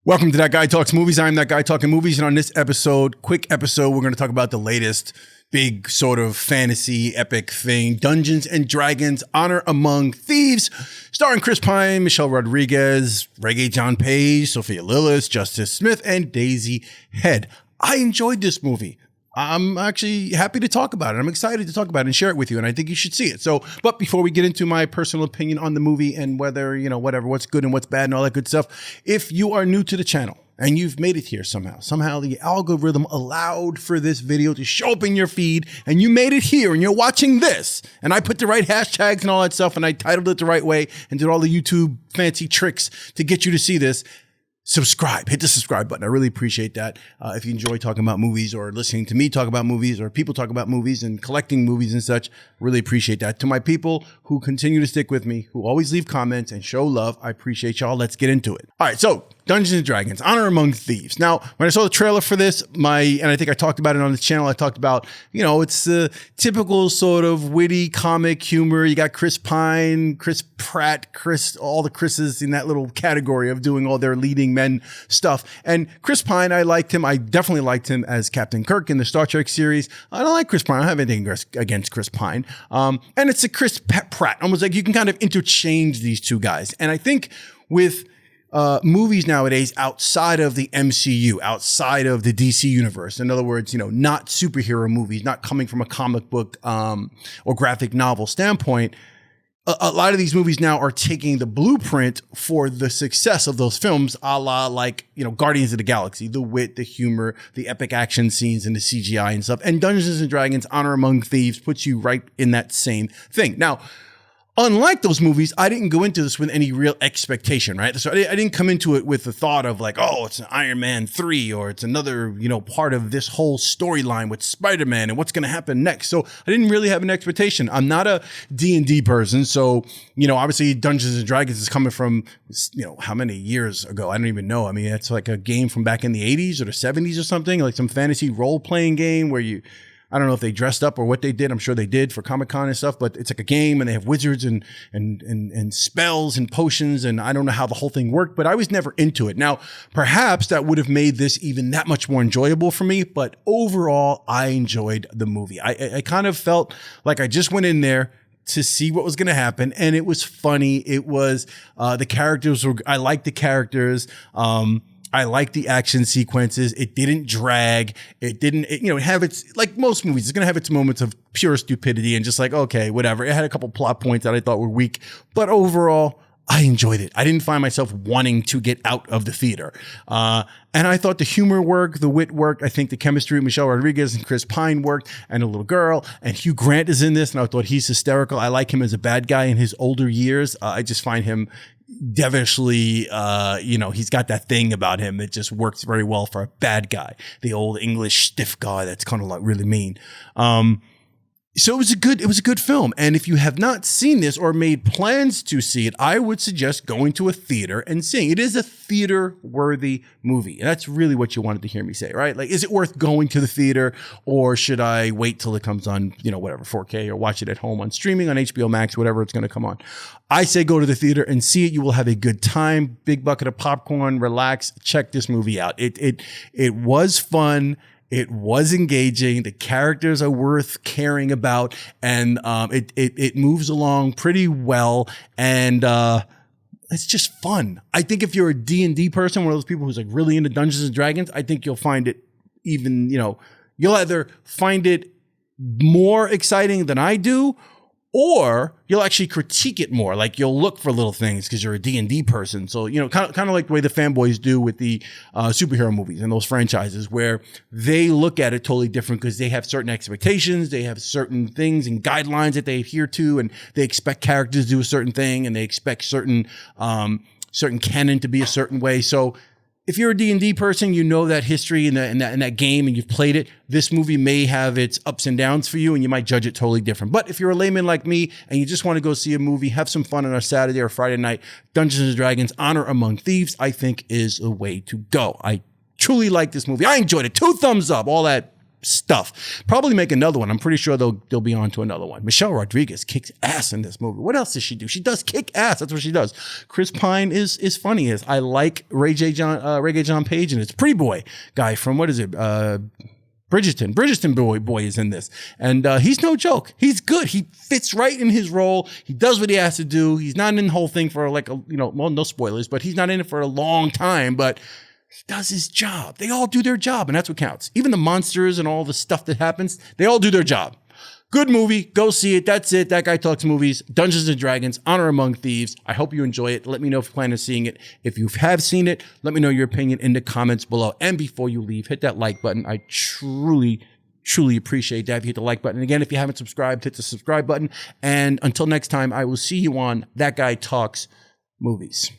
Welcome to That Guy Talks Movies. I'm That Guy Talking Movies, and on this episode, quick episode, we're going to talk about the latest big sort of fantasy epic thing, Dungeons and Dragons: Honor Among Thieves, starring Chris Pine, Michelle Rodriguez, regé-jean Page, Sophia Lillis, Justice Smith, and Daisy Head. I enjoyed this movie. I'm actually happy to talk about it. I'm excited to talk about it and share it with you, and I think you should see it. So, but before we get into my personal opinion on the movie and whether, what's good and what's bad and all that good stuff, if you are new to the channel and you've made it here somehow the algorithm allowed for this video to show up in your feed and you made it here and you're watching this, and I put the right hashtags and all that stuff and I titled it the right way and did all the YouTube fancy tricks to get you to see this, subscribe, hit the subscribe button. I really appreciate that. If you enjoy talking about movies or listening to me talk about movies or people talk about movies and collecting movies and such, really appreciate that. To my people who continue to stick with me, who always leave comments and show love, I appreciate y'all. Let's get into it. All right, so Dungeons and Dragons: Honor Among Thieves. Now, when I saw the trailer for this, and I think I talked about it on this channel, I talked about, it's the typical sort of witty comic humor. You got Chris Pine, Chris Pratt, all the Chris's in that little category of doing all their leading men stuff. And Chris Pine, I liked him. I definitely liked him as Captain Kirk in the Star Trek series. I don't like Chris Pine. I don't have anything against Chris Pine. And it's a Chris Pratt. Almost like you can kind of interchange these two guys. And I think with movies nowadays outside of the MCU, outside of the DC universe, in other words, not superhero movies, not coming from a comic book or graphic novel standpoint, a lot of these movies now are taking the blueprint for the success of those films, a la Guardians of the Galaxy, the wit, the humor, the epic action scenes, and the CGI and stuff. And Dungeons and Dragons: Honor Among Thieves puts you right in that same thing. Now, unlike those movies, I didn't go into this with any real expectation, right? So I didn't come into it with the thought of like, oh, it's an Iron Man 3 or it's another, part of this whole storyline with Spider-Man and what's going to happen next. So I didn't really have an expectation. I'm not a D&D person. So, obviously Dungeons and Dragons is coming from, how many years ago? I don't even know. I mean, it's like a game from back in the 80s or the 70s or something, like some fantasy role-playing game where I don't know if they dressed up or what they did. I'm sure they did for Comic-Con and stuff, but it's like a game and they have wizards and spells and potions. And I don't know how the whole thing worked, but I was never into it. Now, perhaps that would have made this even that much more enjoyable for me. But overall, I enjoyed the movie. I kind of felt like I just went in there to see what was going to happen. And it was funny. It was, the characters were, I liked the characters. I like the action sequences. It didn't drag. It didn't, have its, like most movies, it's going to have its moments of pure stupidity and just like, okay, whatever. It had a couple plot points that I thought were weak, but overall, I enjoyed it. I didn't find myself wanting to get out of the theater. And I thought the humor worked, the wit worked. I think the chemistry with Michelle Rodriguez and Chris Pine worked, and a little girl. And Hugh Grant is in this, and I thought he's hysterical. I like him as a bad guy in his older years. I just find him devilishly, he's got that thing about him that just works very well for a bad guy, the old English stiff guy that's kind of like really mean. So it was a good film. And if you have not seen this or made plans to see it, I would suggest going to a theater and seeing it. It is a theater worthy movie. And that's really what you wanted to hear me say, right? Like, is it worth going to the theater, or should I wait till it comes on, 4K, or watch it at home on streaming on HBO Max, whatever it's going to come on? I say go to the theater and see it. You will have a good time. Big bucket of popcorn, relax, check this movie out. It was fun. It was engaging. The characters are worth caring about, and it moves along pretty well, and it's just fun. I think if you're a D&D person, one of those people who's like really into Dungeons and Dragons, I think you'll find it even, you'll either find it more exciting than I do, or you'll actually critique it more. Like, you'll look for little things because you're a D&D person. So, kind of like the way the fanboys do with the superhero movies and those franchises, where they look at it totally different because they have certain expectations. They have certain things and guidelines that they adhere to, and they expect characters to do a certain thing, and they expect certain canon to be a certain way. So if you're a D&D person, you know that history in that game and you've played it, this movie may have its ups and downs for you, and you might judge it totally different. But if you're a layman like me and you just want to go see a movie, have some fun on a Saturday or Friday night, Dungeons and Dragons: Honor Among Thieves, I think, is a way to go. I truly like this movie. I enjoyed it. 2 thumbs up, all that stuff. Probably make another one. I'm pretty sure they'll be on to another one. Michelle Rodriguez kicks ass in this movie. What else does she do? She does kick ass. That's what she does. Chris Pine is funny. I like regé-jean Page, and it's Pretty Boy guy from, what is it? Bridgerton boy is in this. And he's no joke. He's good. He fits right in his role. He does what he has to do. He's not in the whole thing for no spoilers, but he's not in it for a long time, but he does his job. They all do their job, and that's what counts. Even the monsters and all the stuff that happens, they all do their job. Good movie. Go see it. That's it. That Guy Talks Movies. Dungeons and Dragons. Honor Among Thieves. I hope you enjoy it. Let me know if you plan on seeing it. If you have seen it, let me know your opinion in the comments below. And before you leave, hit that like button. I truly appreciate that if you hit the like button. Again, if you haven't subscribed, hit the subscribe button. And until next time, I will see you on That Guy Talks Movies.